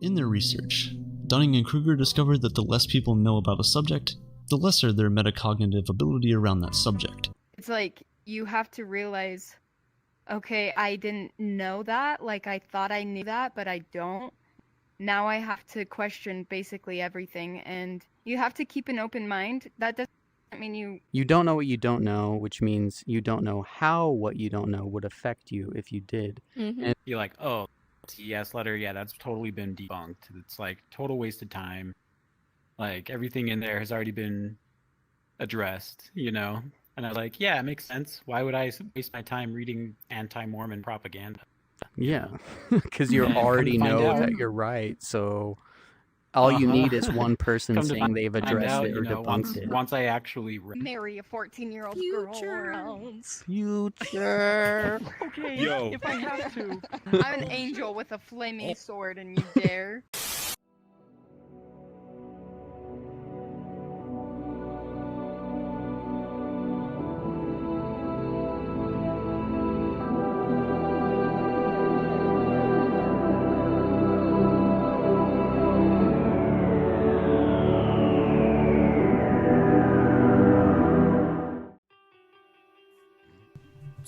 In their research, Dunning and Kruger discovered that the less people know about a subject, the lesser their metacognitive ability around that subject. It's like you have to realize, okay, I didn't know that, like I thought I knew that, but I don't. Now I have to question basically everything, and you have to keep an open mind. That doesn't mean You don't know what you don't know, which means you don't know how what you don't know would affect you if you did. And you're like, oh, TES letter, yeah, that's totally been debunked. It's like total waste of time. Like everything in there has already been addressed, you know? And I was like, yeah, it makes sense. Why would I waste my time reading anti-Mormon propaganda? Yeah, because you already know that you're right. So all you need is one person saying they've addressed it or debunked it. Once I actually marry a 14-year-old girl. Future. Okay, yo. If I have to. I'm an angel with a flaming sword, and you dare.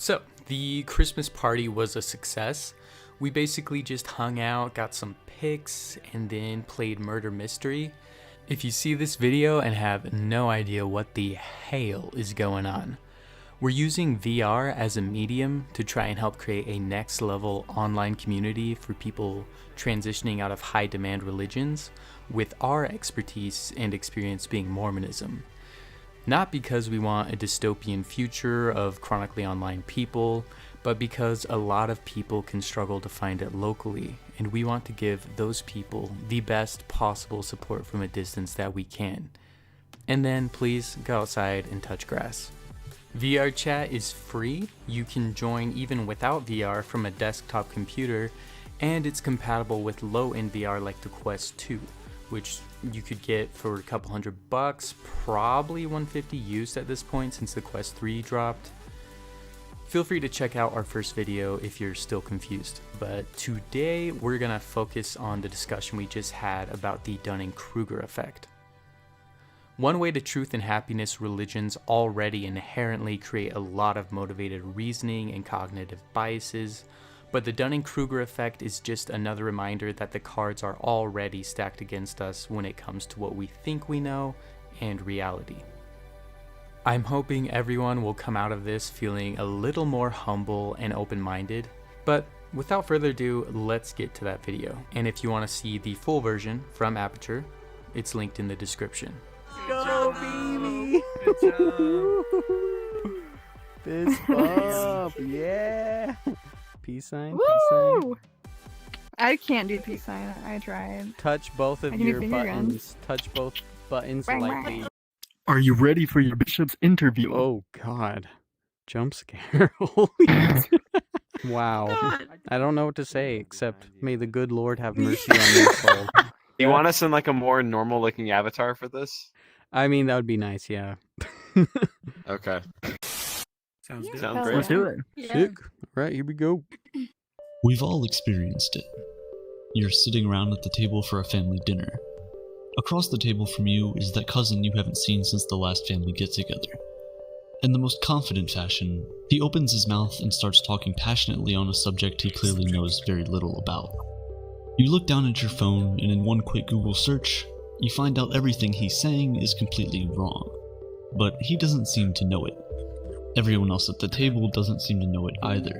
So, the Christmas party was a success. We basically just hung out, got some pics, and then played Murder Mystery. If you see this video and have no idea what the hell is going on, we're using VR as a medium to try and help create a next level online community for people transitioning out of high demand religions, with our expertise and experience being Mormonism. Not because we want a dystopian future of chronically online people, but because a lot of people can struggle to find it locally, and we want to give those people the best possible support from a distance that we can. And then please go outside and touch grass. VRChat is free. You can join even without VR from a desktop computer, and it's compatible with low-end VR like the Quest 2, which you could get for a couple $100, probably $150 used at this point since the Quest 3 dropped. Feel free to check out our first video if you're still confused, but today we're gonna focus on the discussion we just had about the Dunning-Kruger effect. One way to truth and happiness religions already inherently create a lot of motivated reasoning and cognitive biases, but the Dunning-Kruger effect is just another reminder that the cards are already stacked against us when it comes to what we think we know and reality. I'm hoping everyone will come out of this feeling a little more humble and open-minded, but without further ado, let's get to that video. And if you want to see the full version from Aperture, it's linked in the description. Go, baby! Fist bump, yeah! Peace sign, Woo! peace sign. I can't do peace sign. I tried. Touch both of your buttons. Touch both buttons lightly. Are you ready for your bishop's interview? Oh God, jump scare! Holy! Wow. God. I don't know what to say except may the good Lord have mercy on your soul. Do you want us in like a more normal-looking avatar for this? I mean, that would be nice, yeah. Okay. sounds good. Sounds great. Let's do it. Sick. All right, here we go. We've all experienced it. You're sitting around at the table for a family dinner. Across the table from you is that cousin you haven't seen since the last family get-together. In the most confident fashion, he opens his mouth and starts talking passionately on a subject he clearly knows very little about. You look down at your phone, and in one quick Google search, you find out everything he's saying is completely wrong. But he doesn't seem to know it. Everyone else at the table doesn't seem to know it either.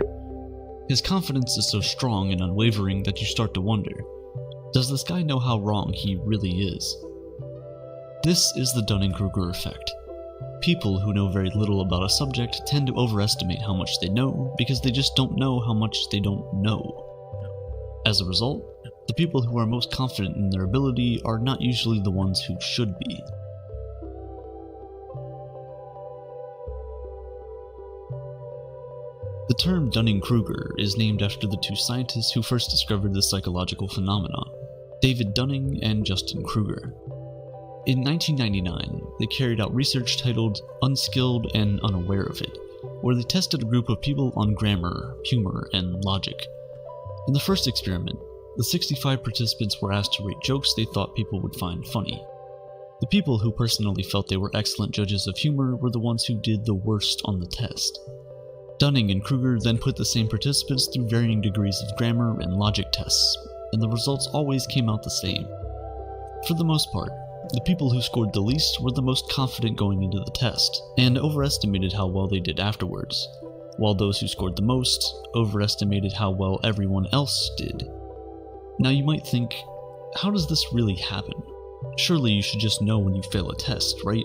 His confidence is so strong and unwavering that you start to wonder, does this guy know how wrong he really is? This is the Dunning-Kruger effect. People who know very little about a subject tend to overestimate how much they know because they just don't know how much they don't know. As a result, the people who are most confident in their ability are not usually the ones who should be. The term Dunning-Kruger is named after the two scientists who first discovered this psychological phenomenon, David Dunning and Justin Kruger. In 1999, they carried out research titled Unskilled and Unaware of It, where they tested a group of people on grammar, humor, and logic. In the first experiment, The 65 participants were asked to rate jokes they thought people would find funny. The people who personally felt they were excellent judges of humor were the ones who did the worst on the test. Dunning and Kruger then put the same participants through varying degrees of grammar and logic tests, and the results always came out the same. For the most part, the people who scored the least were the most confident going into the test, and overestimated how well they did afterwards, while those who scored the most overestimated how well everyone else did. Now you might think, how does this really happen? Surely you should just know when you fail a test, right?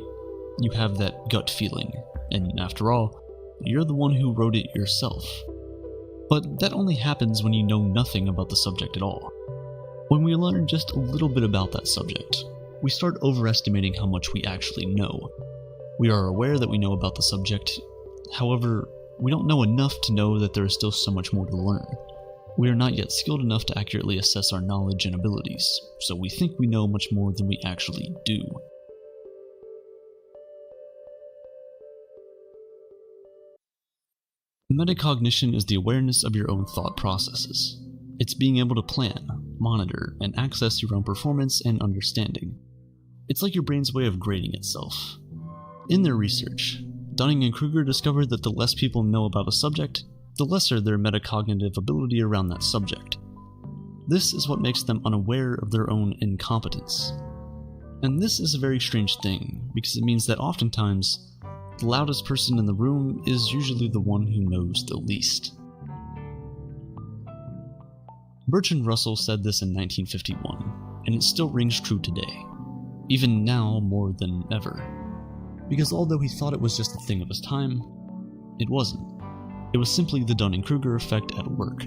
You have that gut feeling, and after all, you're the one who wrote it yourself. But that only happens when you know nothing about the subject at all. When we learn just a little bit about that subject, we start overestimating how much we actually know. We are aware that we know about the subject, however, we don't know enough to know that there is still so much more to learn. We are not yet skilled enough to accurately assess our knowledge and abilities, so we think we know much more than we actually do. Metacognition is the awareness of your own thought processes. It's being able to plan, monitor, and access your own performance and understanding. It's like your brain's way of grading itself. In their research, Dunning and Kruger discovered that the less people know about a subject, the lesser their metacognitive ability around that subject. This is what makes them unaware of their own incompetence. And this is a very strange thing, because it means that oftentimes, the loudest person in the room is usually the one who knows the least. Bertrand Russell said this in 1951, and it still rings true today, even now more than ever. Because although he thought it was just a thing of his time, it wasn't. It was simply the Dunning-Kruger effect at work.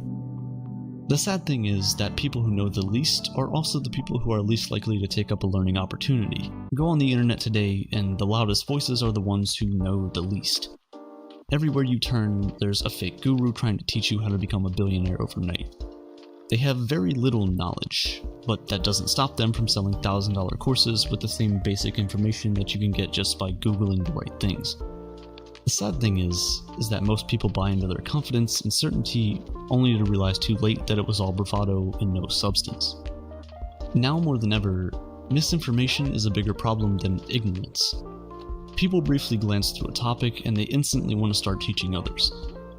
The sad thing is that people who know the least are also the people who are least likely to take up a learning opportunity. Go on the internet today, and the loudest voices are the ones who know the least. Everywhere you turn, there's a fake guru trying to teach you how to become a billionaire overnight. They have very little knowledge, but that doesn't stop them from selling $1,000 courses with the same basic information that you can get just by Googling the right things. The sad thing is that most people buy into their confidence and certainty only to realize too late that it was all bravado and no substance. Now more than ever, misinformation is a bigger problem than ignorance. People briefly glance through a topic and they instantly want to start teaching others.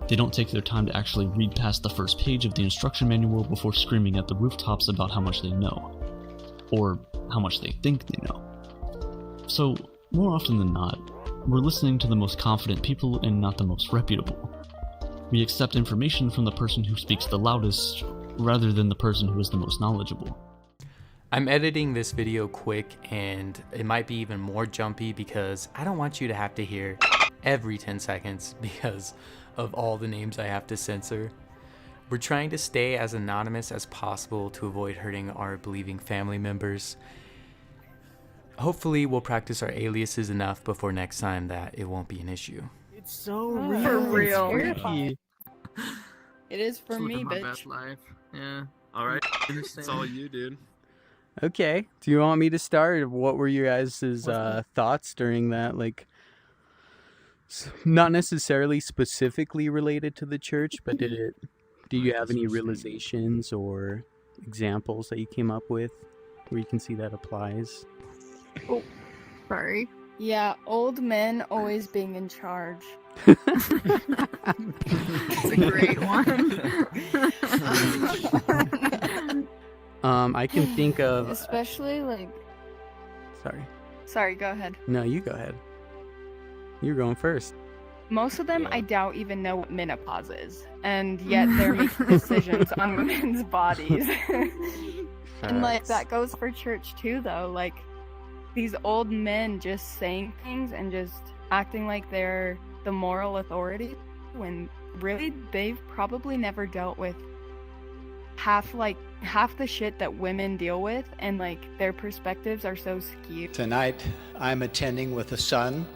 They don't take their time to actually read past the first page of the instruction manual before screaming at the rooftops about how much they know. Or how much they think they know. So, more often than not, we're listening to the most confident people and not the most reputable. We accept information from the person who speaks the loudest, rather than the person who is the most knowledgeable. I'm editing this video quick, and it might be even more jumpy because I don't want you to have to hear every 10 seconds because of all the names I have to censor. We're trying to stay as anonymous as possible to avoid hurting our believing family members. Hopefully we'll practice our aliases enough before next time that it won't be an issue. It's so real. For real. It is for Just me, living my bitch. best life. Yeah. All right. It's all you, dude. Okay. Do you want me to start? What were your guys' thoughts during that? Like, not necessarily specifically related to the church, but do you have any realizations or examples that you came up with where you can see that applies? Oh, sorry. Yeah, old men always being in charge. That's a great one. I can think of... Especially like... Sorry, go ahead. No, you go ahead. You're going first. Most of them, I doubt even know what menopause is, and yet they're making decisions on women's bodies. And like that goes for church too, though. Like these old men just saying things and just acting like they're the moral authority, when really they've probably never dealt with half the shit that women deal with, and like their perspectives are so skewed. Tonight, I'm attending with a son,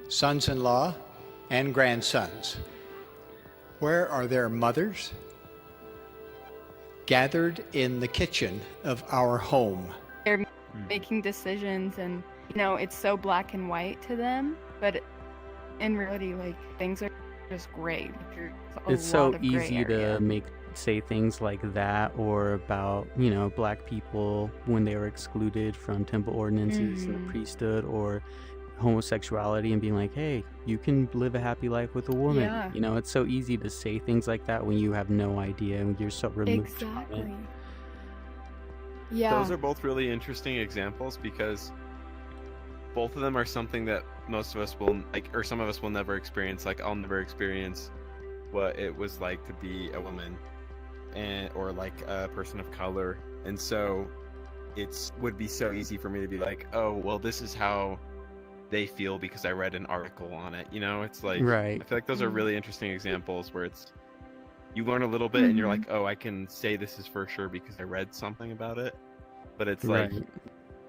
sons-in-law, and grandsons. Where are their mothers? Gathered in the kitchen of our home. They're making decisions, and you know, it's so black and white to them, but in reality, like, things are just gray. It's so easy to make say things like that, or about, you know, black people when they were excluded from temple ordinances and the priesthood, or homosexuality, and being like, hey, you can live a happy life with a woman. Yeah. You know, it's so easy to say things like that when you have no idea and you're so removed from it. Exactly. Yeah. Those are both really interesting examples because both of them are something that most of us will, like, or some of us will never experience. Like, I'll never experience what it was like to be a woman or like a person of color. And so it would be so easy for me to be like, oh, well, this is how they feel because I read an article on it. You know, it's like, Right. I feel like those are really interesting examples where it's, you learn a little bit and you're like, oh, I can say this is for sure because I read something about it. But it's like, Right.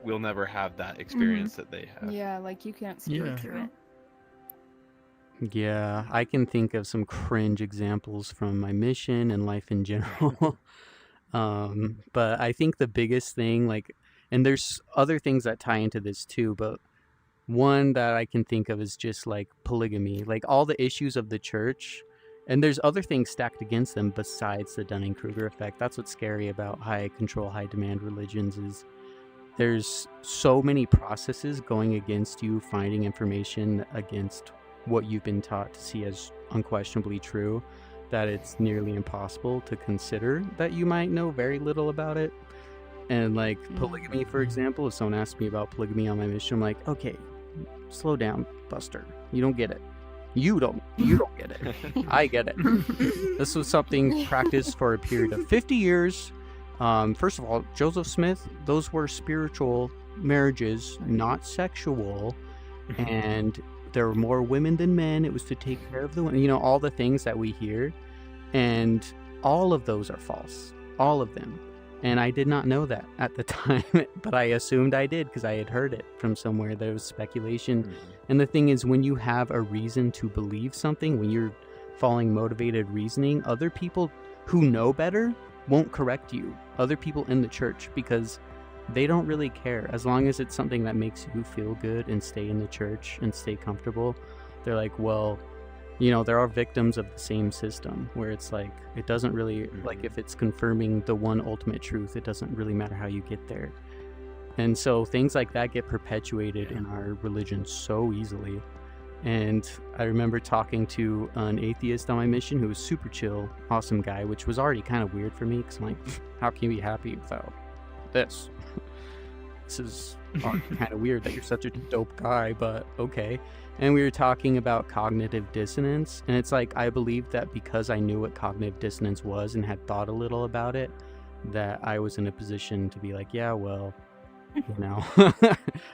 we'll never have that experience that they have. Yeah, like you can't speak Yeah. to it. Yeah, I can think of some cringe examples from my mission and life in general. But I think the biggest thing, like, and there's other things that tie into this too, but one that I can think of is just like polygamy, like all the issues of the church. And there's other things stacked against them besides the Dunning-Kruger effect. That's what's scary about high control, high demand religions is there's so many processes going against you finding information against what you've been taught to see as unquestionably true, that it's nearly impossible to consider that you might know very little about it. And like polygamy, for example, if someone asks me about polygamy on my mission, I'm like, okay, slow down, Buster. You don't get it. You don't get it. I get it. This was something practiced for a period of 50 years. First of all, Joseph Smith, those were spiritual marriages, not sexual. And there were more women than men. It was to take care of the women. You know, all the things that we hear. And all of those are false. All of them. And I did not know that at the time, but I assumed I did because I had heard it from somewhere. There was speculation. And the thing is, when you have a reason to believe something, when you're following motivated reasoning, other people who know better won't correct you. Other people in the church, because they don't really care. As long as it's something that makes you feel good and stay in the church and stay comfortable, they're like, well, you know, there are victims of the same system where it's like, it doesn't really, like if it's confirming the one ultimate truth, it doesn't really matter how you get there. And so things like that get perpetuated in our religion so easily. And I remember talking to an atheist on my mission who was super chill, awesome guy, which was already kind of weird for me because I'm like, how can you be happy without this? This is kind of weird that you're such a dope guy, but okay. And we were talking about cognitive dissonance, and it's like, I believe that because I knew what cognitive dissonance was and had thought a little about it, that I was in a position to be like, yeah, well, you know,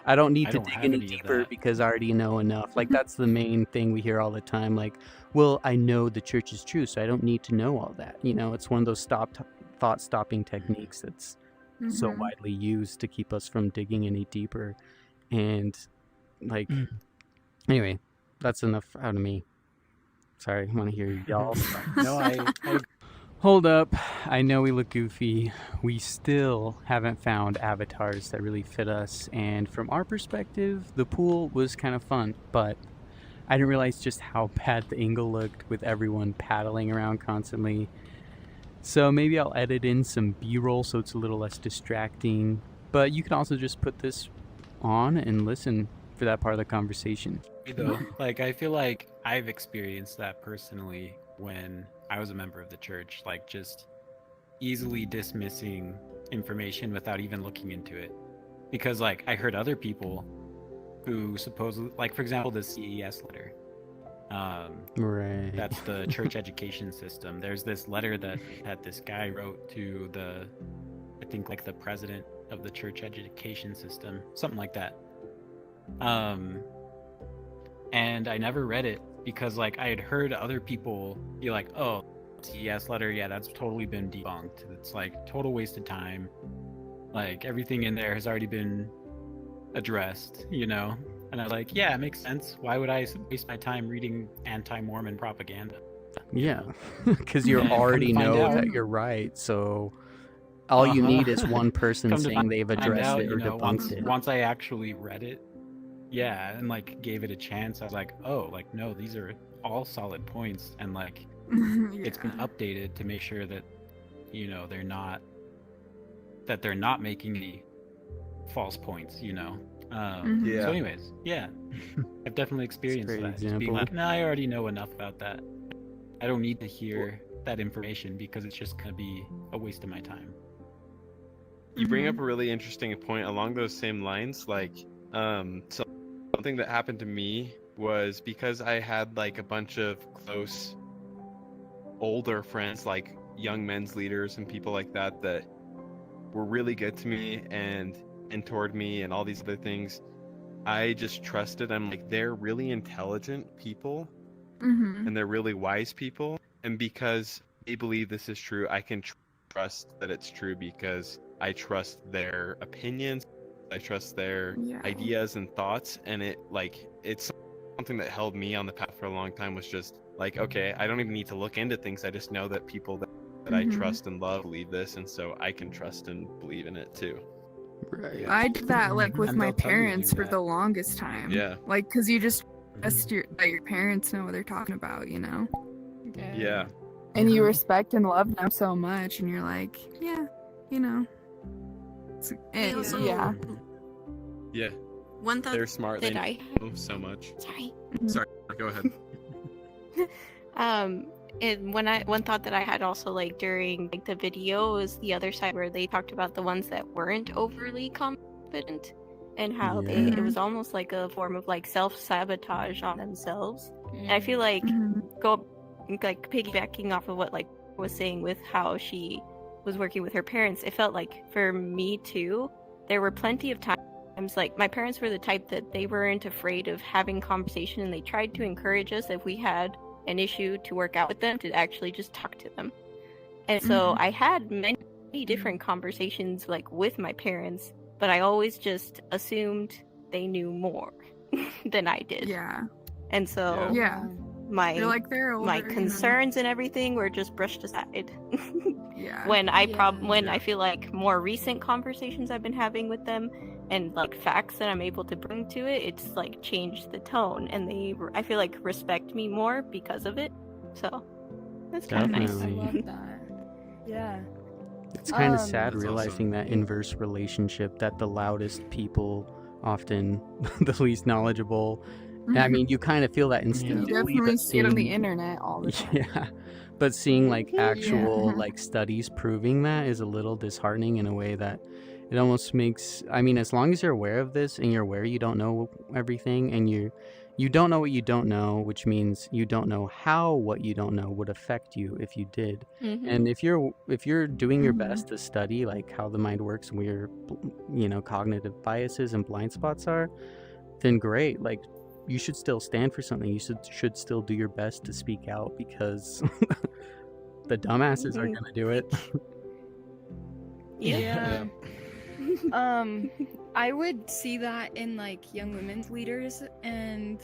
I don't need to dig any deeper because I already know enough. Like, that's the main thing we hear all the time. Like, well, I know the church is true, so I don't need to know all that. You know, it's one of those thought-stopping techniques that's so widely used to keep us from digging any deeper. And, like... Anyway, that's enough out of me. Sorry, I want to hear y'all. No, I Hold up. I know we look goofy. We still haven't found avatars that really fit us. And from our perspective, the pool was kind of fun, but I didn't realize just how bad the angle looked with everyone paddling around constantly. So maybe I'll edit in some B-roll so it's a little less distracting. But you can also just put this on and listen for that part of the conversation. Though, like, I feel like I've experienced that personally when I was a member of the church, like just easily dismissing information without even looking into it. Because like I heard other people who supposedly, like for example, the CES letter. Right. That's the church education system. There's this letter that this guy wrote to I think like the president of the church education system, something like that. And I never read it because like I had heard other people be like, oh, CES letter, yeah, that's totally been debunked. It's like total waste of time. Like everything in there has already been addressed, you know? And I was like, yeah, it makes sense. Why would I waste my time reading anti-Mormon propaganda? Yeah, because you already know that you're right. So all you need is one person saying they've addressed it or debunked it. Once I actually read it, yeah, and like gave it a chance, I was like, oh, like no, these are all solid points, and like it's been updated to make sure that you know, they're not making any false points, you know. Yeah. So anyways, yeah, I've definitely experienced great that. Just being example. like, nah, I already know enough about that. I don't need to hear that information because it's just gonna be a waste of my time. You bring up a really interesting point along those same lines. Like, something that happened to me was because I had like a bunch of close older friends, like young men's leaders and people like that, that were really good to me and mentored me and all these other things. I just trusted. I'm like, they're really intelligent people and they're really wise people. And because they believe this is true, I can trust that it's true because I trust their opinions. I trust their ideas and thoughts. And it's something that held me on the path for a long time, was just like, okay, I don't even need to look into things. I just know that people that I trust and love believe this. And so I can trust and believe in it too. Right. I did that like with And my they'll tell you parents for that. the longest time. Yeah. Like, cause you just trust that your parents know what they're talking about, you know? Yeah. And you respect and love them so much, and you're like, yeah, you know. Also- Yeah. Yeah. One thought They're smart. that They I know so much. sorry. Sorry. Go ahead. And one thought that I had also, like, during like the video, was the other side where they talked about the ones that weren't overly confident and how it was almost like a form of like self-sabotage on themselves. And I feel like piggybacking off of what like was saying with how she was working with her parents, it felt like for me too, there were plenty of times like my parents were the type that they weren't afraid of having conversation, and they tried to encourage us if we had an issue to work out with them to actually just talk to them. And so I had many different conversations like with my parents, but I always just assumed they knew more than I did. Yeah. And so my You're like, they're older, my you know. concerns and everything were just brushed aside. Yeah. When I feel like more recent conversations I've been having with them and like facts that I'm able to bring to it, it's like changed the tone, and I feel like respect me more because of it. So that's kind of nice. Definitely. I love that. Yeah. It's kind of sad That's realizing that inverse relationship, that the loudest people often the least knowledgeable. I mean, you kind of feel that You instinctively. definitely but see it on the seeing- internet all the time. Yeah, but seeing like actual like studies proving that is a little disheartening in a way that it almost makes. I mean, as long as you're aware of this and you're aware you don't know everything, and you don't know what you don't know, which means you don't know how what you don't know would affect you if you did. And if you're doing your best to study like how the mind works and where your cognitive biases and blind spots are, then great. Like, you should still stand for something. You should still do your best to speak out, because the dumbasses are gonna do it. Yeah. I would see that in like young women's leaders and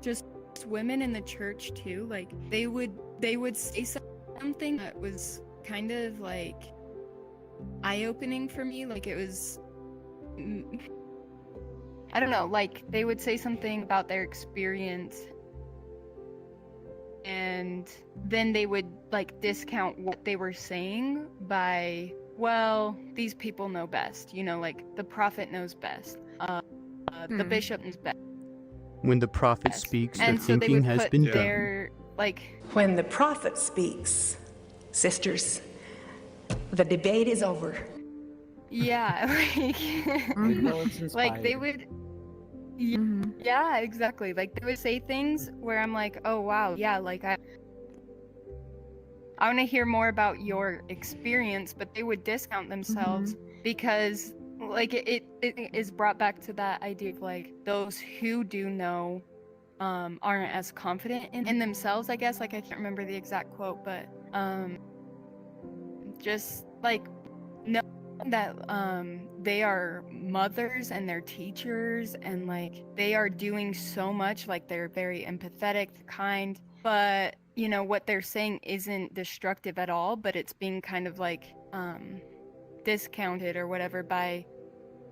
just women in the church too. Like they would say something that was kind of like eye-opening for me. Like it was, I don't know, like they would say something about their experience and then they would like discount what they were saying by, well, these people know best, like the prophet knows best, the bishop knows best. When the prophet speaks, the And so they thinking would has put been their, done. When the prophet speaks, sisters, the debate is over. Yeah, like they would, yeah, exactly. Like they would say things where I'm like, oh wow, yeah, like I want to hear more about your experience, but they would discount themselves because like it is brought back to that idea of like those who do know aren't as confident in themselves, I guess. Like I can't remember the exact quote, but just like know that they are mothers and they're teachers and like they are doing so much, like they're very empathetic, kind, but what they're saying isn't destructive at all, but it's being kind of like discounted or whatever by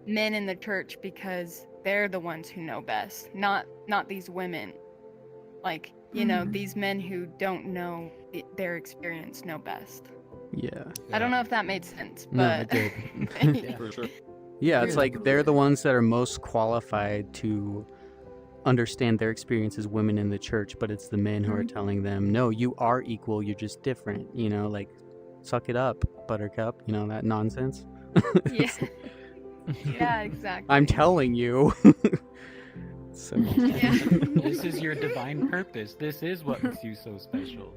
men in the church because they're the ones who know best, not these women, like these men who don't know their experience know best. Yeah. I don't know if that made sense, No, but it did. Yeah, for sure. Yeah, it's like they're the ones that are most qualified to understand their experience as women in the church, but it's the men who are telling them, no, you are equal, you're just different, you know, like, suck it up, buttercup, you know, that nonsense. yeah. Yeah, exactly. I'm telling you. So Yeah. This is your divine purpose. This is what makes you so special.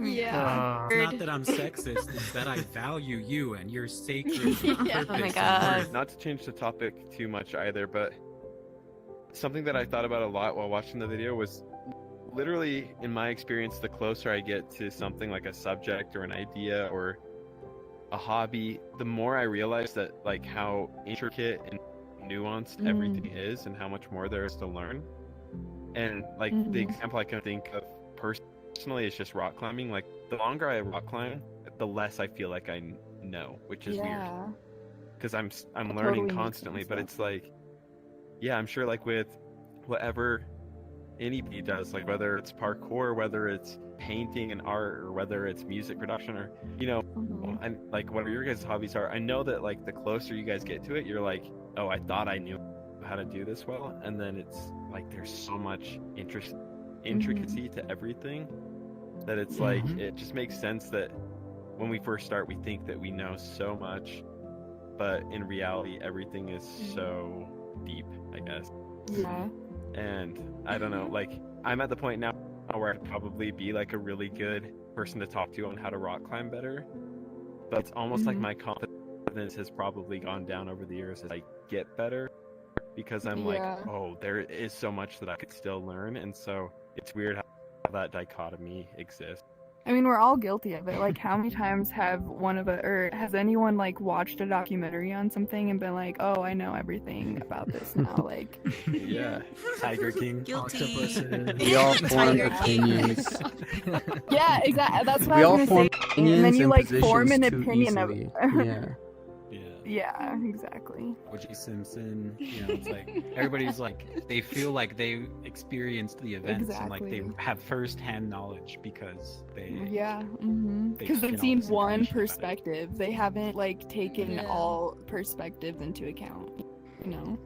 Yeah. It's not that I'm sexist, it's that I value you and your sacred Yeah. purpose. Oh my and God. worth. Not to change the topic too much either, but something that I thought about a lot while watching the video was literally, in my experience, the closer I get to something like a subject or an idea or a hobby, the more I realize that like how intricate and nuanced everything is and how much more there is to learn. And like the example I can think of personally is just rock climbing. Like the longer I rock climb, the less I feel like I know, which is weird. Because I'm learning constantly, but it's like, yeah, I'm sure like with whatever anybody does, like whether it's parkour, whether it's painting and art, or whether it's music production, or you know, and like whatever your guys' hobbies are, I know that like the closer you guys get to it, you're like, oh, I thought I knew how to do this well, and then it's like there's so much intricacy to everything that it's like it just makes sense that when we first start, we think that we know so much, but in reality, everything is so deep, I guess. Yeah. And I don't know, like I'm at the point now where I'd probably be like a really good person to talk to on how to rock climb better, but it's almost like my confidence has probably gone down over the years as I get better, because I'm like, oh, there is so much that I could still learn, and so it's weird how that dichotomy exists. I mean, we're all guilty of it. Like, how many times have one of us, or has anyone like watched a documentary on something and been like, "Oh, I know everything about this now"? Like, yeah, Tiger King, Guilty. we all form opinions. yeah, exactly. That's what We I all was form gonna say. opinions And then you and like form an positions too opinion of easily. it. Yeah. Yeah, exactly. O.J. Simpson, you know, it's like everybody's like they feel like they experienced the events and like they have first-hand knowledge because they Because they they've can seen all one this information about it. perspective. They haven't like taken all perspectives into account. You know.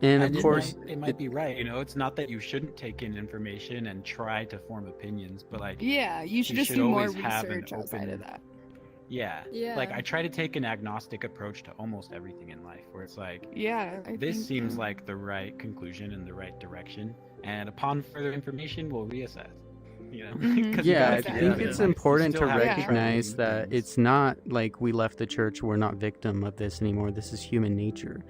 And And of course, it might be right. You know, it's not that you shouldn't take in information and try to form opinions, but like Yeah, you should just do more always have an research outside open- of that. Yeah. Yeah. Like I try to take an agnostic approach to almost everything in life, where it's like, Yeah, I this think, seems like the right conclusion and the right direction, and upon further information, we'll reassess. You know? 'Cause you yeah, I gotta keep think moving in it's life. You important to still have to recognize try that it's not like we left the church, we're not victim of this anymore. This is human nature.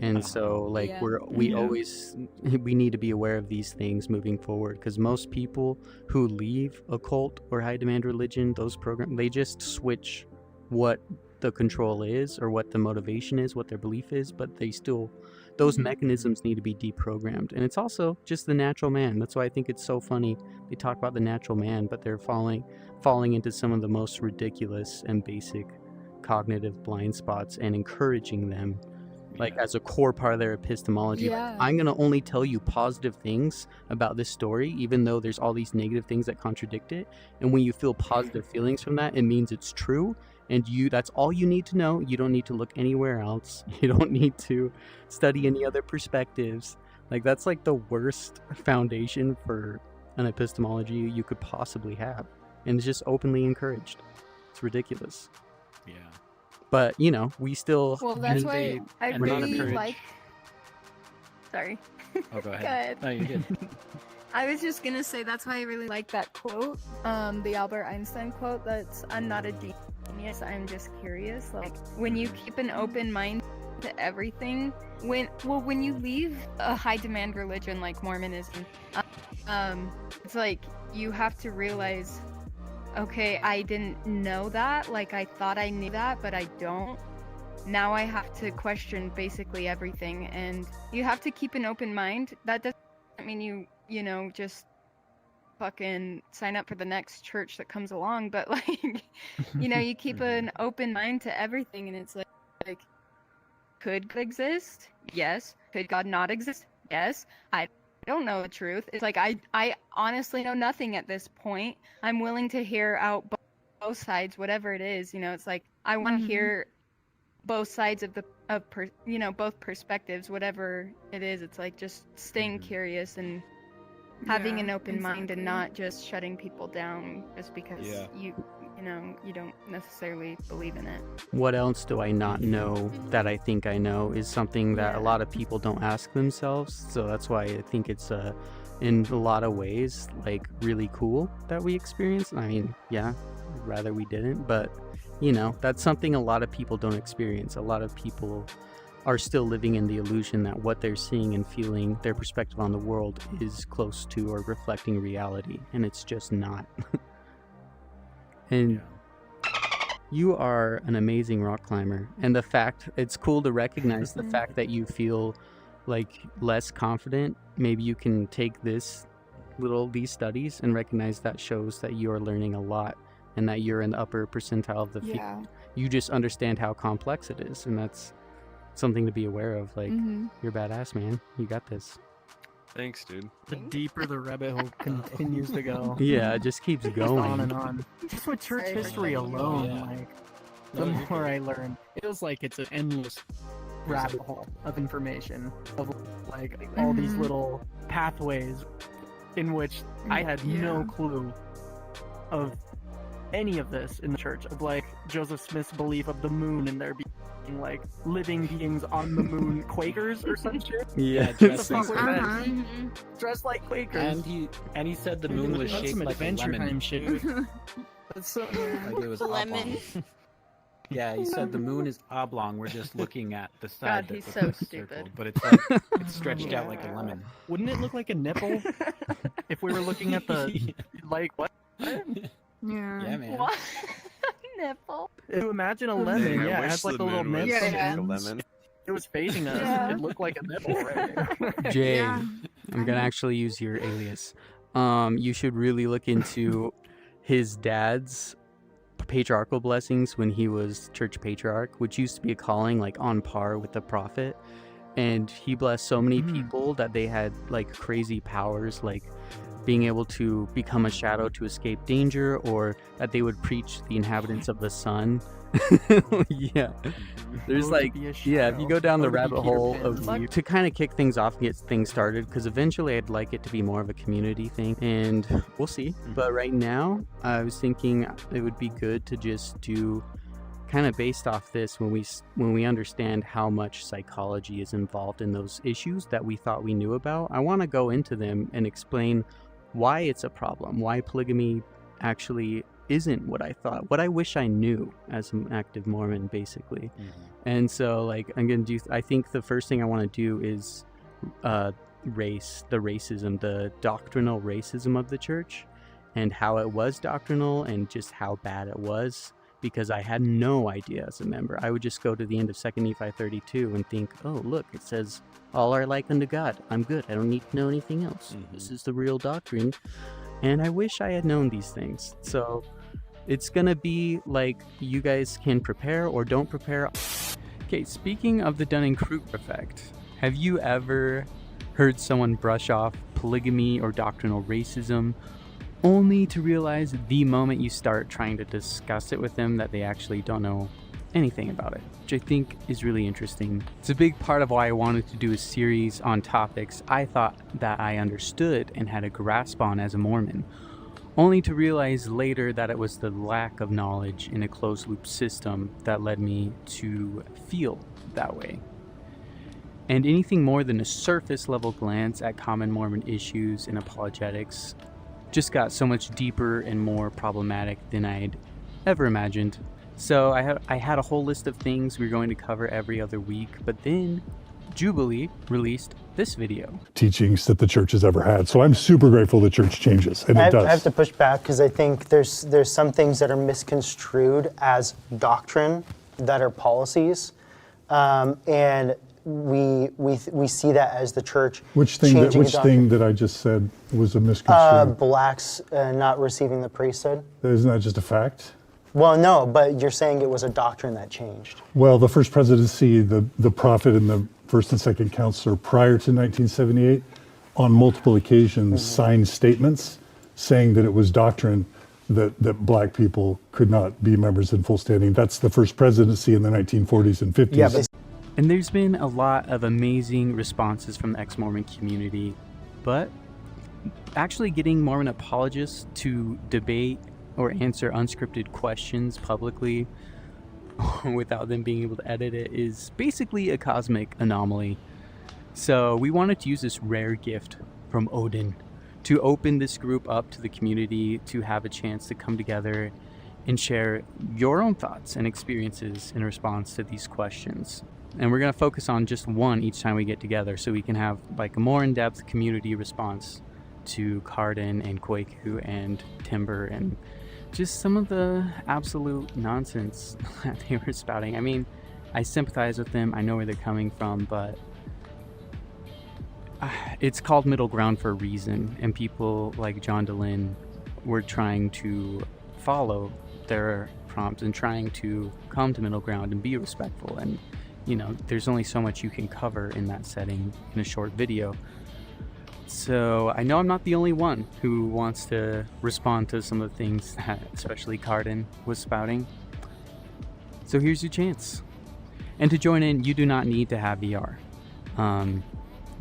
And so like we always we need to be aware of these things moving forward, because most people who leave a cult or high demand religion, those programs, they just switch what the control is or what the motivation is, what their belief is, but they still, those mechanisms need to be deprogrammed. And it's also just the natural man. That's why I think it's so funny they talk about the natural man, but they're falling into some of the most ridiculous and basic cognitive blind spots and encouraging them like as a core part of their epistemology. Like, I'm going to only tell you positive things about this story, even though there's all these negative things that contradict it. And when you feel positive feelings from that, it means it's true. And that's all you need to know. You don't need to look anywhere else. You don't need to study any other perspectives. Like, that's like the worst foundation for an epistemology you could possibly have. And it's just openly encouraged. It's ridiculous. Yeah. But, you know, we still... Well, that's why I we're not really encouraged. like... Sorry. Oh, go ahead. Go ahead. No, you're good. I was just gonna say that's why I really like that quote, the Albert Einstein quote. That's "I'm not a genius. I'm just curious." Like when you keep an open mind to everything, when you leave a high demand religion like Mormonism, it's like you have to realize, okay, I didn't know that. Like I thought I knew that, but I don't. Now I have to question basically everything, and you have to keep an open mind. That doesn't mean you know, just fucking sign up for the next church that comes along, but like, you know, you keep an open mind to everything, and it's like, could God exist? Yes. Could God not exist? Yes. I don't know the truth. It's like, I honestly know nothing at this point. I'm willing to hear out both sides, whatever it is, it's like I want to hear both sides of both perspectives, whatever it is. It's like just staying curious and having an open mind and not just shutting people down just because you don't necessarily believe in it. What else do I not know that I think I know is something that a lot of people don't ask themselves. So that's why I think it's in a lot of ways like really cool that we experienced. I mean, rather we didn't, but that's something a lot of people don't experience. A lot of people are still living in the illusion that what they're seeing and feeling, their perspective on the world, is close to or reflecting reality, and it's just not. And you are an amazing rock climber, and it's cool to recognize the fact that you feel like less confident. Maybe you can take these studies and recognize that shows that you are learning a lot and that you're in the upper percentile of the field. You just understand how complex it is, and that's something to be aware of. Like, you're badass, man. You got this. Thanks, dude. The deeper the rabbit hole continues to go. Yeah, it just keeps going. On and on. Just with church history alone, the more I learn, it feels like it's an endless rabbit hole of information, of all these little pathways in which I had no clue of any of this in the church, of Joseph Smith's belief of the moon and there being living beings on the moon, Quakers or some shit. Dressed like Quakers. And he said the moon was shaped like a lemon. Time shit. That's so like it was lemon. Yeah, he said the moon is oblong. We're just looking at the side. God, he's so stupid. But it's stretched out like a lemon. Wouldn't it look like a nipple if we were looking at the what? Yeah, man. What? Nipple. If you imagine a lemon, it has a little nip. It was facing us. It looked like a nipple right there. Jay, I'm gonna actually use your alias. You should really look into his dad's patriarchal blessings when he was church patriarch, which used to be a calling on par with the prophet. And he blessed so many people that they had crazy powers, being able to become a shadow to escape danger, or that they would preach the inhabitants of the sun. There's if you go down the rabbit hole to kind of kick things off and get things started, because eventually I'd like it to be more of a community thing, and we'll see. But right now I was thinking it would be good to just do kind of based off this, when we understand how much psychology is involved in those issues that we thought we knew about. I want to go into them and explain why it's a problem, why polygamy actually isn't what I thought, what I wish I knew as an active Mormon, basically. And so I'm gonna do, I think the first thing I want to do is the racism, the doctrinal racism of the church, and how it was doctrinal and just how bad it was, because I had no idea as a member. I would just go to the end of 2 Nephi 32 and think, oh, look, it says all are like unto God. I'm good. I don't need to know anything else. This is the real doctrine. And I wish I had known these things. So it's going to be you guys can prepare or don't prepare. Okay, speaking of the Dunning-Kruger effect, have you ever heard someone brush off polygamy or doctrinal racism only to realize the moment you start trying to discuss it with them that they actually don't know anything about it, which I think is really interesting. It's a big part of why I wanted to do a series on topics I thought that I understood and had a grasp on as a Mormon, only to realize later that it was the lack of knowledge in a closed loop system that led me to feel that way. And anything more than a surface level glance at common Mormon issues and apologetics just got so much deeper and more problematic than I'd ever imagined. So I had a whole list of things we were going to cover every other week, but then Jubilee released this video. Teachings that the church has ever had. So I'm super grateful the church changes, and it does. I have to push back because I think there's some things that are misconstrued as doctrine that are policies, and we see that as the church. Which thing that I just said was a misconstrued? Blacks not receiving the priesthood. Isn't that just a fact? Well, no, but you're saying it was a doctrine that changed. Well, the first presidency, the prophet and the first and second counselor prior to 1978, on multiple occasions signed statements saying that it was doctrine, that black people could not be members in full standing. That's the first presidency in the 1940s and 50s. Yeah, but And there's been a lot of amazing responses from the ex-Mormon community, but actually getting Mormon apologists to debate or answer unscripted questions publicly without them being able to edit it is basically a cosmic anomaly. So we wanted to use this rare gift from Odin to open this group up to the community to have a chance to come together and share your own thoughts and experiences in response to these questions. And we're going to focus on just one each time we get together so we can have like a more in-depth community response to Cardin and Kwaku and Timber and just some of the absolute nonsense that they were spouting. I mean, I sympathize with them. I know where they're coming from, but it's called middle ground for a reason. And people like John DeLynn were trying to follow their prompts and trying to come to middle ground and be respectful. And, you know, there's only so much you can cover in that setting in a short video. So I know I'm not the only one who wants to respond to some of the things that especially Cardin was spouting. So here's your chance. And to join in, you do not need to have VR.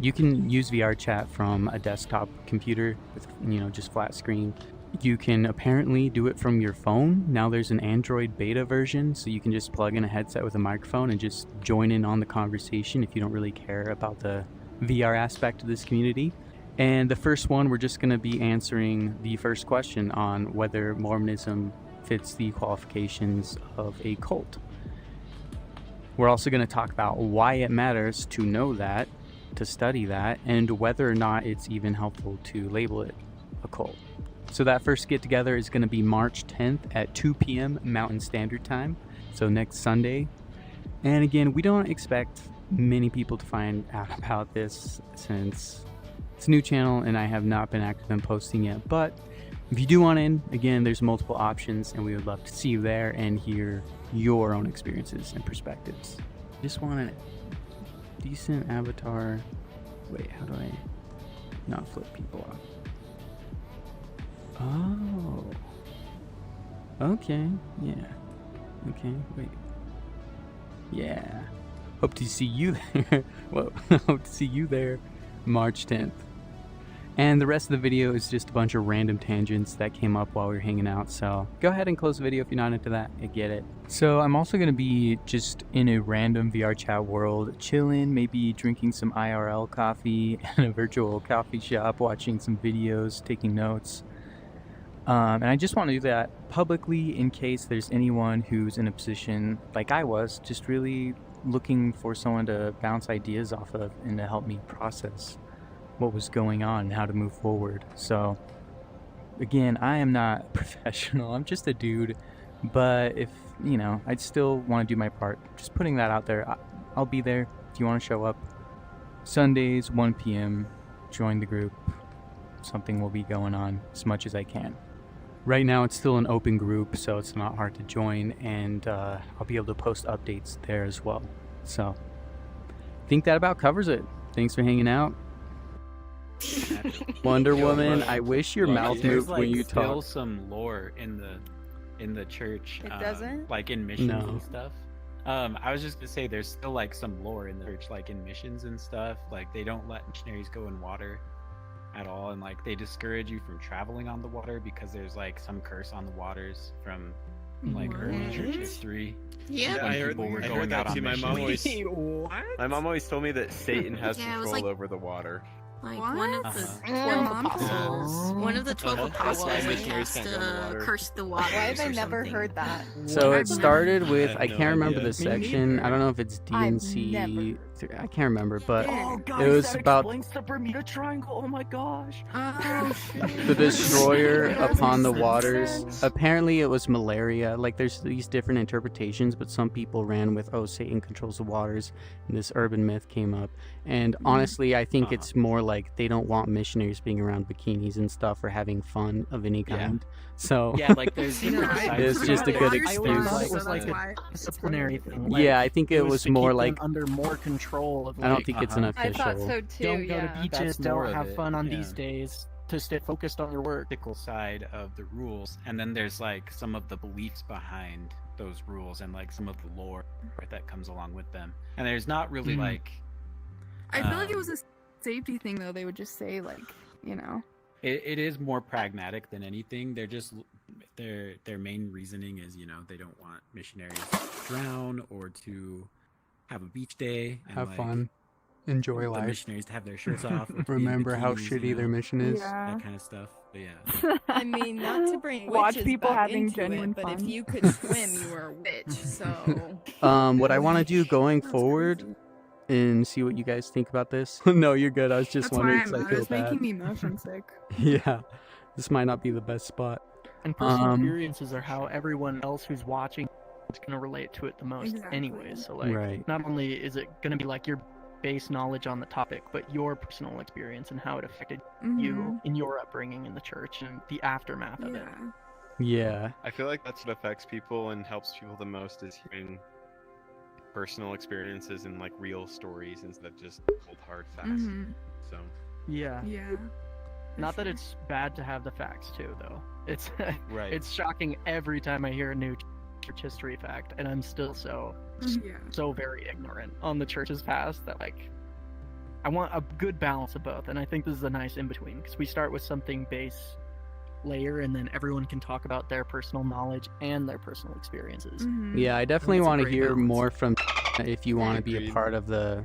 You can use vrchat from a desktop computer with, you know, just flat screen. You can apparently do it from your phone. Now there's an Android beta version, so you can just plug in a headset with a microphone and just join in on the conversation if you don't really care about the VR aspect of this community. And the first one, we're just going to be answering the first question on whether Mormonism fits the qualifications of a cult. We're also going to talk about why it matters to know that, to study that, and whether or not it's even helpful to label it a cult. So that first get together is going to be March 10th at 2 p.m. Mountain Standard Time, so next Sunday. And again, we don't expect many people to find out about this since it's a new channel and I have not been active in posting yet. But if you do want in, again, there's multiple options and we would love to see you there and hear your own experiences and perspectives. Just want a decent avatar. Wait, how do I not flip people off? Oh. Okay, yeah. Okay, wait. Yeah. Hope to see you there. Well, hope to see you there March 10th. And the rest of the video is just a bunch of random tangents that came up while we were hanging out. So go ahead and close the video if you're not into that. I get it. So I'm also going to be just in a random VR chat world, chilling, maybe drinking some IRL coffee in a virtual coffee shop, watching some videos, taking notes. And I just want to do that publicly in case there's anyone who's in a position like I was, just really looking for someone to bounce ideas off of and to help me process what was going on and how to move forward. So again, I am not a professional, I'm just a dude, but if, you know, I'd still want to do my part. Just putting that out there. I'll be there if you want to show up. Sundays, 1 p.m, join the group. Something will be going on as much as I can. Right now it's still an open group, so it's not hard to join, and I'll be able to post updates there as well. So I think that about covers it. Thanks for hanging out. Wonder Woman, I wish your mouth moved when you talk. There's still some lore in the church. It doesn't? Like in missions and stuff. I was just gonna say there's still like some lore in the church, like in missions and stuff. Like they don't let missionaries go in water at all, and like they discourage you from traveling on the water because there's like some curse on the waters from like early church history. Yeah, I heard that too. My mom always told me that Satan has control over the water. Like one of the 12 apostles. One of the 12 apostles has to curse the water. Why have I never heard that? So it started with, I can't remember the section. I don't know if it's DNC. I can't remember, but it was about the Bermuda Triangle. Oh my gosh. the destroyer upon the waters. Apparently it was malaria. Like there's these different interpretations, but some people ran with, oh, Satan controls the waters, and this urban myth came up. And honestly, I think it's more like they don't want missionaries being around bikinis and stuff or having fun of any kind. So yeah, like there's it's just a good excuse. It was like a disciplinary thing. Like, yeah, I think it was more like under more control. Of, like, I don't think it's an official. I thought so too. Don't go to beaches. Don't have fun on these days. to stay focused on your work. Ethical side of the rules, and then there's like some of the beliefs behind those rules and like some of the lore that comes along with them. And there's not really like I feel like it was a safety thing though. They would just say like, you know, it is more pragmatic than anything. They're just their main reasoning is, you know, they don't want missionaries to drown or to have a beach day and have like, fun, enjoy the life, missionaries to have their shirts off, remember how bikinis, shitty you know, their mission is, that kind of stuff. But yeah, I mean, not to bring Watch witches people back having into genuine it, but if fun. you could swim, you were a witch. So what I want to do going forward and see what you guys think about this. No, you're good. I was just that's why wondering because I feel it's bad. making me motion sick. Yeah, this might not be the best spot. And personal experiences are how everyone else who's watching is going to relate to it the most anyway. So like, Right. not only is it going to be like your base knowledge on the topic, but your personal experience and how it affected you in your upbringing in the church and the aftermath of it. Yeah. I feel like that's what affects people and helps people the most is hearing personal experiences and like real stories instead of just cold hard facts. So Yeah. Yeah. Not that it's bad to have the facts too, though. It's Right. It's shocking every time I hear a new church history fact, and I'm still so very ignorant on the church's past that like I want a good balance of both, and I think this is a nice in between because we start with something base layer, and then everyone can talk about their personal knowledge and their personal experiences. Yeah, I definitely That's a want to great hear balance. more from if you want to be a Agreed. part of the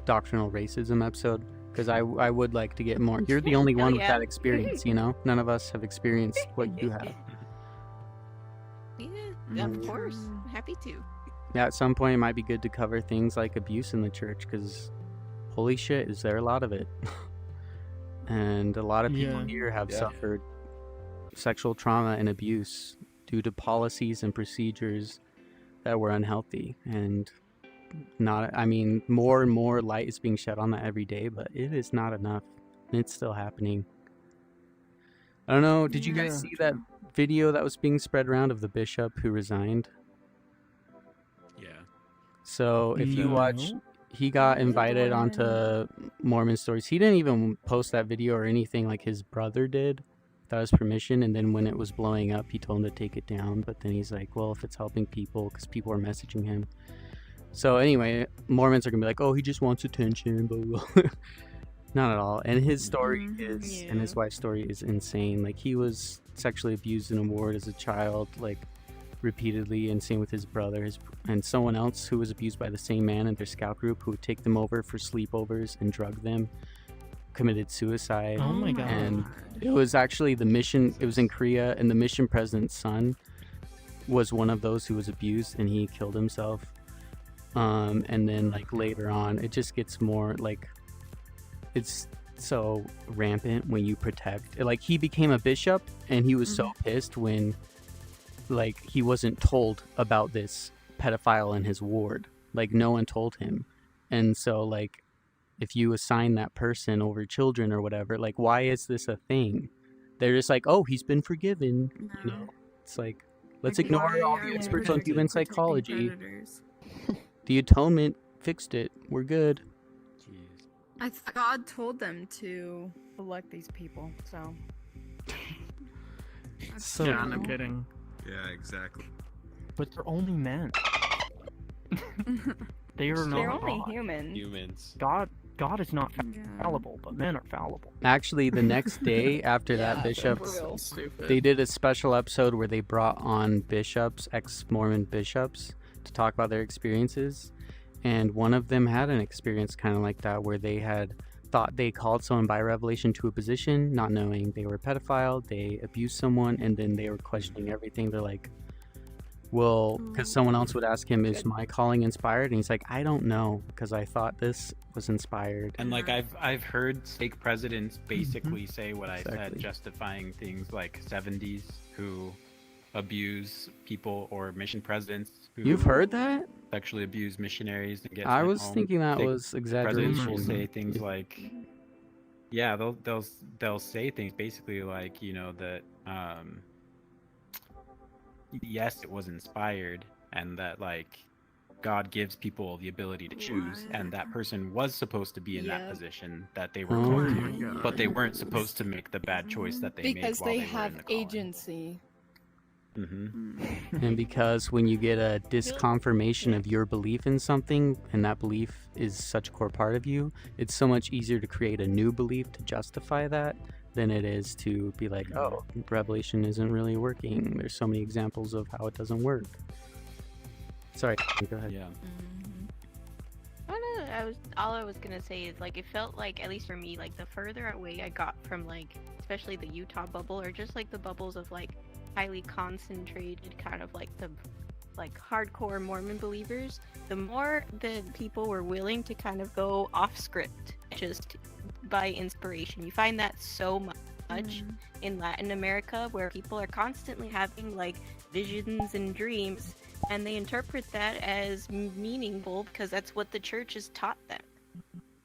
doctrinal racism episode, because I would like to get more. You're the only one with yeah. that experience, you know? None of us have experienced what you have. yeah, of course, happy to. Yeah, at some point it might be good to cover things like abuse in the church, because holy shit, is there a lot of it. And a lot of people Yeah. here have Yeah. suffered sexual trauma and abuse due to policies and procedures that were unhealthy. And more and more light is being shed on that every day, but it is not enough. And it's still happening. I don't know, did you guys see that video that was being spread around of the bishop who resigned? yeah. So if you watch, he got invited onto Mormon Stories. He didn't even post that video or anything, like his brother did without his permission. And then when it was blowing up, he told him to take it down. But then he's like, well, if it's helping people, because people are messaging him. So anyway, Mormons are going to be like, oh, he just wants attention, blah, blah, blah. Not at all. And his story is, and his wife's story is insane. Like, he was sexually abused in a ward as a child, like, repeatedly, and same with his brother and someone else who was abused by the same man in their scout group who would take them over for sleepovers and drug them, committed suicide. Oh my god. And it was actually the mission, it was in Korea, and the mission president's son was one of those who was abused, and he killed himself. And then like later on, it just gets more like, it's so rampant when you protect, like, he became a bishop and he was so pissed when like he wasn't told about this pedophile in his ward. Like, no one told him. And so like, if you assign that person over children or whatever, like, why is this a thing? They're just like, oh, he's been forgiven, you know. It's like, let's Like, ignore why all are the we experts on human protecting psychology. predators? The atonement fixed it, we're good. I thought God told them to elect these people, so. So Yeah, no kidding. Yeah, exactly. But they're only men. They are not They're only God. Humans. God is not fallible, but men are fallible. actually, the next day after that, Yeah, bishops, real Stupid. they did a special episode where they brought on bishops, ex-Mormon bishops, to talk about their experiences. And one of them had an experience kind of like that, where they had thought they called someone by revelation to a position, not knowing they were a pedophile, they abused someone, and then they were questioning everything. They're like, well, because someone else would ask him, is my calling inspired? And he's like, I don't know, because I thought this was inspired. And like I've heard stake presidents basically say what I said, justifying things like 70s who abuse people, or mission presidents who You've heard that? sexually abuse missionaries and get I sent was home. thinking that Stake was presidents will exaggeration. say things like, yeah, they'll say things basically like, you know, that yes, it was inspired, and that like God gives people the ability to choose, and that person was supposed to be in that position that they were Oh called my to, but they weren't supposed to make the bad choice that they made Because while they they were have in the calling. agency. And because when you get a disconfirmation of your belief in something, and that belief is such a core part of you, it's so much easier to create a new belief to justify that than it is to be like, oh, Revelation isn't really working. There's so many examples of how it doesn't work. Sorry, go ahead. Yeah. All I was gonna say is, like, it felt like, at least for me, like, the further away I got from, like, especially the Utah bubble, or just like the bubbles of like highly concentrated kind of like the hardcore Mormon believers, the more the people were willing to kind of go off script just by inspiration. You find that so much in Latin America, where people are constantly having like visions and dreams, and they interpret that as meaningful because that's what the church has taught them,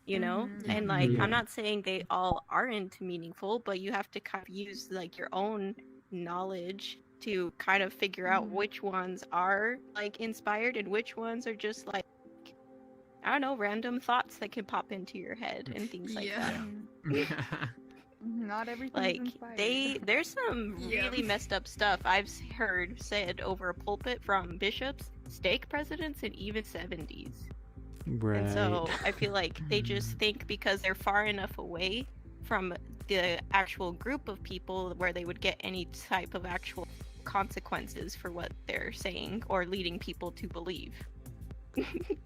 you know. And like, I'm not saying they all aren't meaningful, but you have to kind of use like your own knowledge to kind of figure out which ones are like inspired and which ones are just like, I don't know, random thoughts that can pop into your head and things like that. Not everything. Like there's some really messed up stuff I've heard said over a pulpit from bishops, stake presidents, and even 70s. Right. And so I feel like they just think because they're far enough away from the actual group of people where they would get any type of actual consequences for what they're saying or leading people to believe.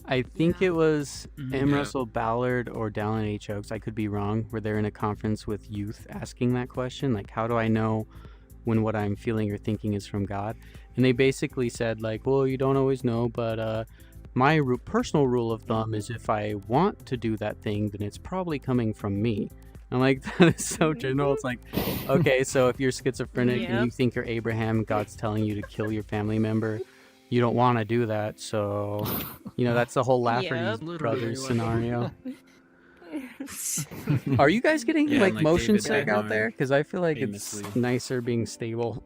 I think it was M. Russell Ballard or Dallin H. Oaks, I could be wrong, where they're in a conference with youth asking that question, like, how do I know when what I'm feeling or thinking is from God? And they basically said, like, well, you don't always know, but my personal rule of thumb is if I want to do that thing, then it's probably coming from me. I'm like, that is so general. It's like, okay, so if you're schizophrenic and you think you're Abraham, God's telling you to kill your family member, you don't want to do that. So, you know, that's the whole Lafferty's brothers scenario. Are you guys getting like motion sick out there? Because I feel like it's nicer being stable.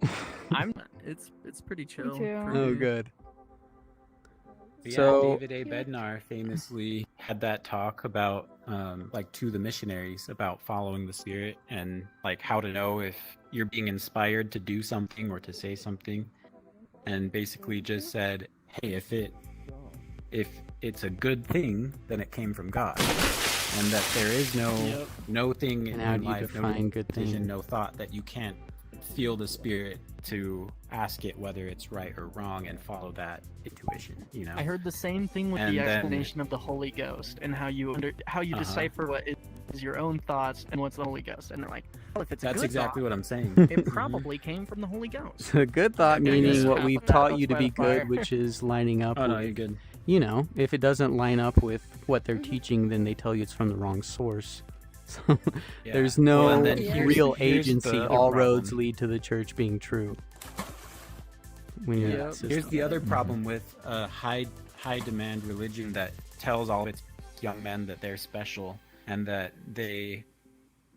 It's pretty chill. Oh, good. Yeah, So David A. Bednar famously had that talk about, like, to the missionaries about following the Spirit and like how to know if you're being inspired to do something or to say something, and basically just said, hey, if it's a good thing, then it came from God, and that there is no thing in life, no decision, no thought that you can't feel the Spirit to ask it whether it's right or wrong and follow that intuition, you know. I heard the same thing with the explanation of the Holy Ghost and how you decipher what is your own thoughts and what's the Holy Ghost. And they're like, well, if it's That's a good exactly thought, what I'm saying. It probably came from the Holy Ghost. a good thought meaning what we've taught you to be fire. good, which is lining up with, you're good. You know, if it doesn't line up with what they're teaching, then they tell you it's from the wrong source. So there's no real agency. All roads lead to the church being true. When you're in that system. Here's the other problem with a high demand religion that tells all of its young men that they're special and that they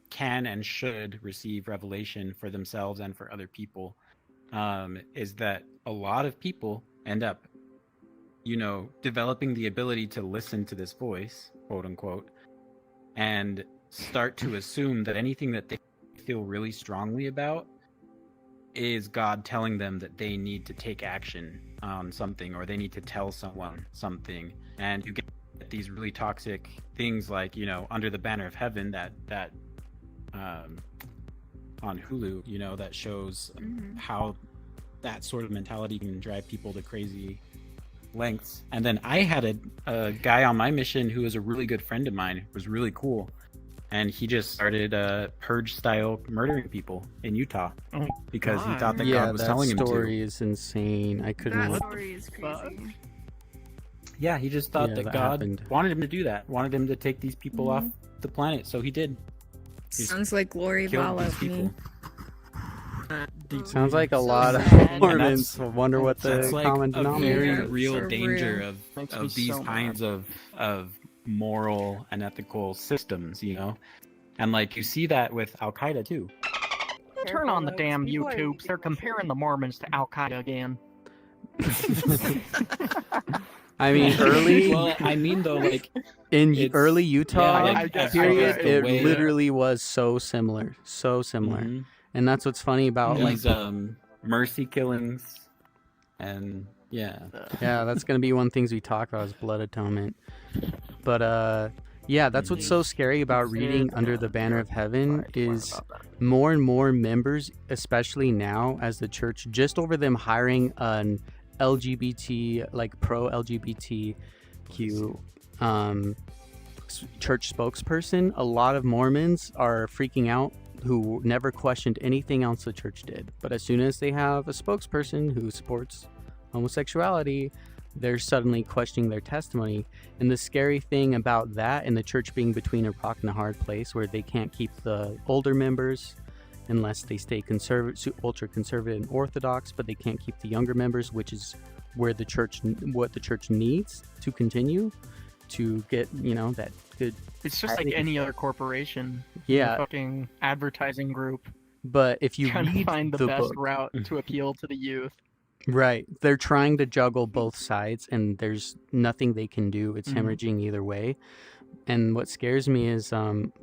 can and should receive revelation for themselves and for other people, is that a lot of people end up, you know, developing the ability to listen to this voice, quote unquote, and start to assume that anything that they feel really strongly about is God telling them that they need to take action on something, or they need to tell someone something. And you get these really toxic things like, you know, Under the Banner of Heaven, that on Hulu, you know, that shows how that sort of mentality can drive people to crazy lengths. And then I had a guy on my mission who was a really good friend of mine. It was really cool. And he just started purge-style murdering people in Utah because he thought that God was telling him to. that story is insane. I couldn't. That story is crazy. Yeah, he just thought that God wanted him to do that, wanted him to take these people off the planet, so he did. Sounds like Glory Vala of me. Sounds like a lot of Mormons. I wonder what the common denominator is. That's a very real danger of these kinds of moral and ethical systems, you know. And like, you see that with Al-Qaeda too. Turn on the damn YouTubes. They're comparing the Mormons to Al-Qaeda again. I mean, early. Well, I mean though, like in early Utah period, it way, literally was so similar, and that's what's funny about these mercy killings, and yeah, that's gonna be one of the things we talk about is blood atonement. But yeah, that's what's so scary about reading Under the Banner of Heaven is more and more members, especially now as the church, just over them hiring an LGBT, like pro LGBTQ church spokesperson, a lot of Mormons are freaking out who never questioned anything else the church did. But as soon as they have a spokesperson who supports homosexuality, they're suddenly questioning their testimony. And the scary thing about that and the church being between a rock and a hard place where they can't keep the older members unless they stay conservative, ultra conservative and orthodox, but they can't keep the younger members, which is where the church, what the church needs to continue to get, you know, that good. It's just like any other corporation. Yeah. Fucking advertising group. But if you trying to read find the best book, route to appeal to the youth. right, they're trying to juggle both sides, and there's nothing they can do. It's hemorrhaging either way. And what scares me is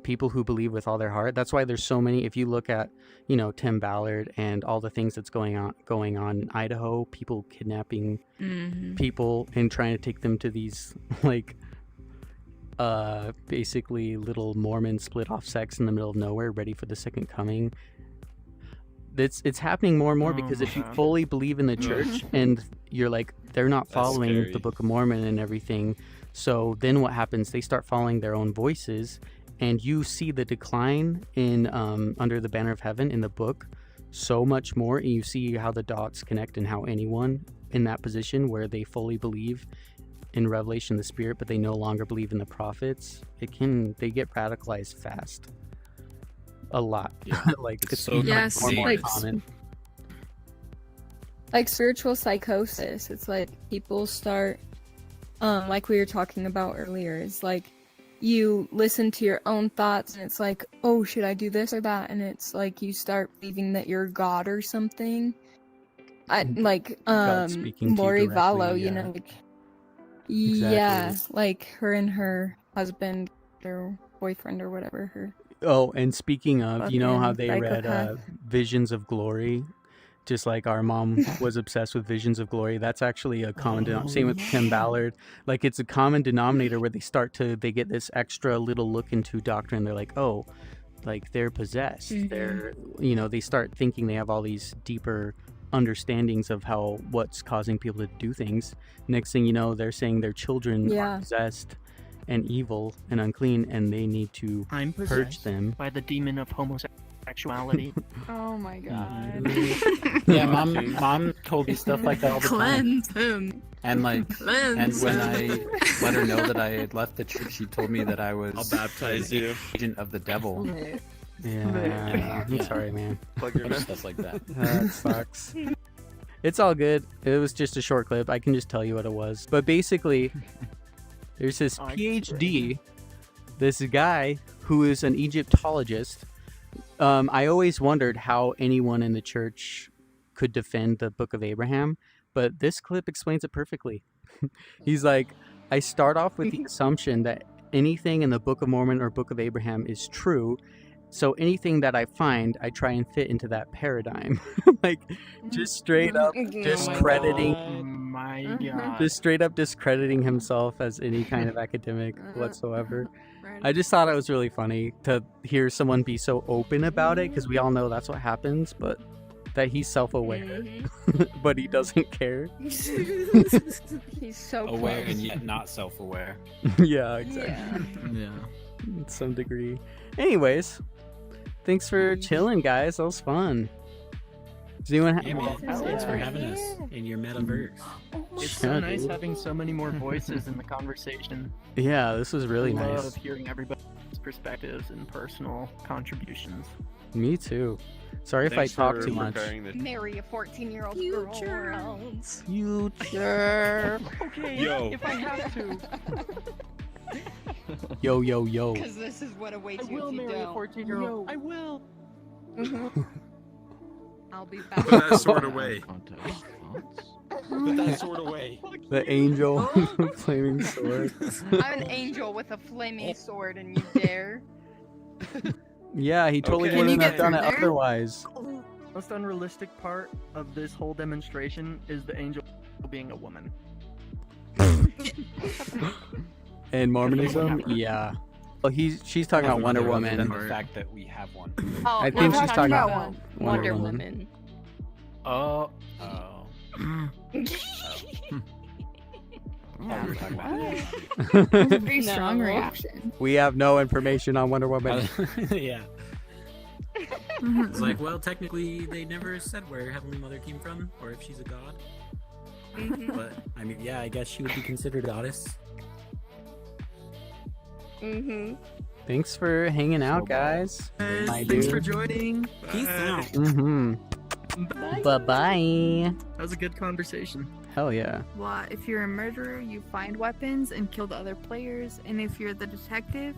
people who believe with all their heart. That's why there's so many. If you look at, you know, Tim Ballard and all the things that's going on in Idaho, people kidnapping people and trying to take them to these like basically little Mormon split off sects in the middle of nowhere, ready for the second coming. It's happening more and more because if you fully believe in the church and you're like, they're not following the Book of Mormon and everything, so then what happens? They start following their own voices, and you see the decline in Under the Banner of Heaven in the book so much more, and you see how the dots connect and how anyone in that position where they fully believe in revelation of the Spirit but they no longer believe in the prophets, they get radicalized fast. A lot. Like it's so more common. Like spiritual psychosis. It's like people start like we were talking about earlier. It's like you listen to your own thoughts and it's like, oh, should I do this or that? And it's like you start believing that you're God or something. Like Lori Vallow, you know, like yeah, like her and her husband or boyfriend or whatever, her. Oh, and speaking of, you know how they read Visions of Glory, just like our mom was obsessed with Visions of Glory. That's actually a common denominator. Same with Tim Ballard. Like it's a common denominator where they get this extra little look into doctrine. They're like, oh, like they're possessed. They're, you know, they start thinking they have all these deeper understandings of what's causing people to do things. Next thing you know, they're saying their children are possessed and evil and unclean, and they need to purge them by the demon of homosexuality. Oh my god. Yeah, mom told me stuff like that all the time. Cleanse him. And like, and when I let her know that I had left the church, she told me that I was I'll baptize you, agent of the devil. Yeah, I'm sorry, man. Stuff like that. That sucks. It's all good. It was just a short clip. I can just tell you what it was. But basically, there's this PhD, this guy who is an Egyptologist. I always wondered how anyone in the church could defend the Book of Abraham, but this clip explains it perfectly. He's like, I start off with the assumption that anything in the Book of Mormon or Book of Abraham is true, so anything that I find, I try and fit into that paradigm. Like, just straight up discrediting. Oh my god. Just straight up discrediting himself as any kind of academic whatsoever. I just thought it was really funny to hear someone be so open about it, because we all know that's what happens, but that he's self-aware, but he doesn't care. He's so aware close. and yet not self-aware. Yeah, exactly. Yeah. To some degree. Anyways, thanks for chilling, guys. That was fun. Does anyone have... Thanks for having us in your metaverse. It's so nice having so many more voices in the conversation. Yeah, this was really nice. I love hearing everybody's perspectives and personal contributions. Me too. Sorry if I talk too much. Marry a 14-year-old girl. Future. Okay, if I have to. Yo, yo, yo. Because this is what awaits you will if you marry a don't. 14-year-old. I will. I'll be back. Put that sword away. Put that sword away. The angel flaming sword. I'm an angel with a flaming sword, and you dare? Yeah, he totally Okay. wouldn't Can you have get done through it there? otherwise. Most unrealistic part of this whole demonstration is the angel being a woman. In Mormonism, yeah. Well, she's talking about Wonder Other Woman. than the fact that we have one. Oh, I no, think we're she's talking about one. Wonder Woman. Oh. That's a very strong reaction. We have no information on Wonder Woman. Yeah. It's like, well, technically, they never said where Heavenly Mother came from, or if she's a god. But I mean, yeah, I guess she would be considered a goddess. Thanks for hanging out, guys. My Thanks dude. for joining. Peace out. Bye-bye. That was a good conversation. Hell yeah. Well, if you're a murderer, you find weapons and kill the other players, and if you're the detective,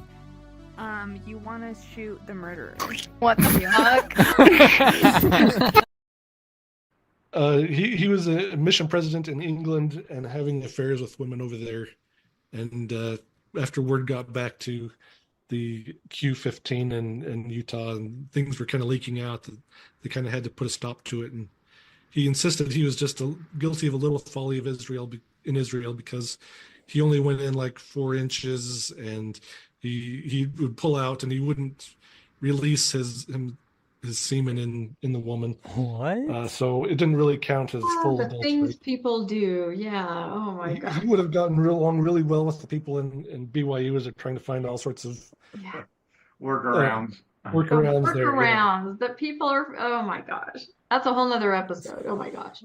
you want to shoot the murderer. What the fuck? He was a mission president in England and having affairs with women over there. And after word got back to the Q15 in Utah, and things were kind of leaking out, they kind of had to put a stop to it. And he insisted he was just guilty of a little folly of in Israel because he only went in like 4 inches, and he would pull out and he wouldn't release his semen in the woman. What? So it didn't really count as full The adultery. things people do, yeah. Oh my god. He would have gotten along really well with the people in BYU as they're trying to find all sorts of Workarounds. Workarounds there. Yeah. Workarounds that people are. Oh my gosh, that's a whole nother episode. Oh my gosh.